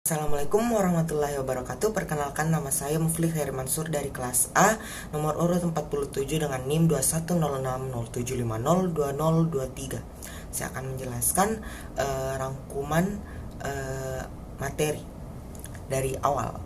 Assalamualaikum warahmatullahi wabarakatuh. Perkenalkan, nama saya Mufli Khairi Mansur dari kelas A, nomor urut 47 dengan NIM 210607502023. Saya akan menjelaskan rangkuman materi dari awal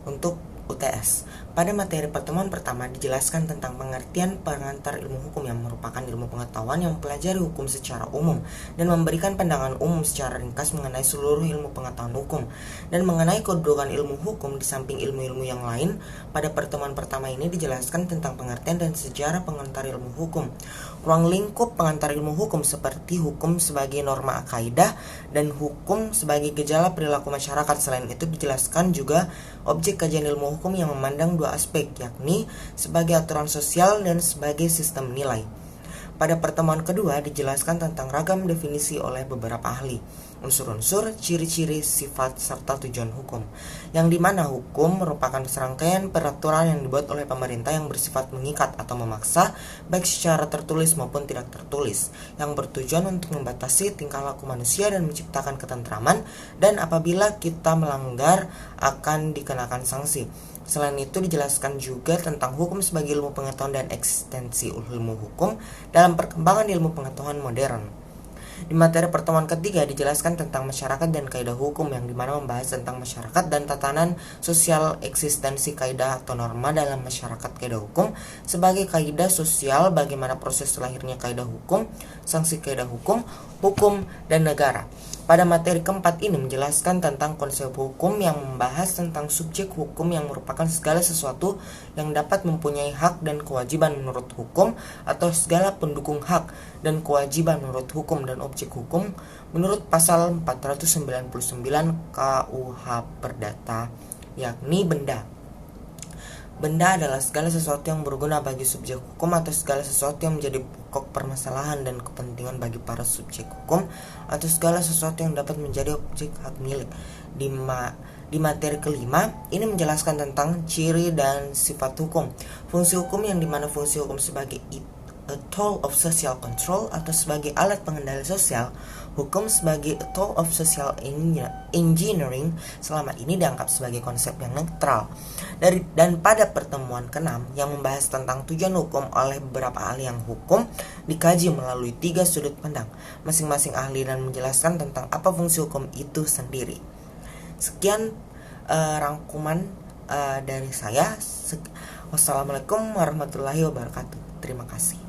untuk UTS. Pada materi pertemuan pertama dijelaskan tentang pengertian pengantar ilmu hukum, yang merupakan ilmu pengetahuan yang mempelajari hukum secara umum dan memberikan pandangan umum secara ringkas mengenai seluruh ilmu pengetahuan hukum dan mengenai kedudukan ilmu hukum di samping ilmu-ilmu yang lain. Pada pertemuan pertama ini dijelaskan tentang pengertian dan sejarah pengantar ilmu hukum, ruang lingkup pengantar ilmu hukum seperti hukum sebagai norma kaidah dan hukum sebagai gejala perilaku masyarakat. Selain itu dijelaskan juga objek kajian ilmu hukum yang memandang dua aspek, yakni sebagai aturan sosial dan sebagai sistem nilai. Pada pertemuan kedua dijelaskan tentang ragam definisi oleh beberapa ahli, unsur-unsur, ciri-ciri, sifat, serta tujuan hukum, yang dimana hukum merupakan serangkaian peraturan yang dibuat oleh pemerintah yang bersifat mengikat atau memaksa, baik secara tertulis maupun tidak tertulis, yang bertujuan untuk membatasi tingkah laku manusia dan menciptakan ketentraman, dan apabila kita melanggar akan dikenakan sanksi. Selain itu dijelaskan juga tentang hukum sebagai ilmu pengetahuan dan eksistensi ilmu hukum dalam perkembangan ilmu pengetahuan modern. Di materi pertemuan ketiga dijelaskan tentang masyarakat dan kaidah hukum, yang dimana membahas tentang masyarakat dan tatanan sosial, eksistensi kaidah atau norma dalam masyarakat, kaidah hukum sebagai kaidah sosial, bagaimana proses lahirnya kaidah hukum, sanksi kaidah hukum, dan negara. Pada materi keempat ini menjelaskan tentang konsep hukum, yang membahas tentang subjek hukum yang merupakan segala sesuatu yang dapat mempunyai hak dan kewajiban menurut hukum, atau segala pendukung hak dan kewajiban menurut hukum, dan objek hukum menurut pasal 499 KUH Perdata, yakni benda. Benda adalah segala sesuatu yang berguna bagi subjek hukum atau segala sesuatu yang menjadi pokok permasalahan dan kepentingan bagi para subjek hukum, atau segala sesuatu yang dapat menjadi objek hak milik. Di materi kelima ini menjelaskan tentang ciri dan sifat hukum, fungsi hukum, yang dimana fungsi hukum sebagai a tool of social control atau sebagai alat pengendali sosial, hukum sebagai a tool of social engineering selama ini dianggap sebagai konsep yang netral. Dan pada pertemuan ke-6 yang membahas tentang tujuan hukum oleh beberapa ahli yang hukum dikaji melalui 3 sudut pandang masing-masing ahli dan menjelaskan tentang apa fungsi hukum itu sendiri. Sekian rangkuman dari saya. Wassalamualaikum warahmatullahi wabarakatuh. Terima kasih.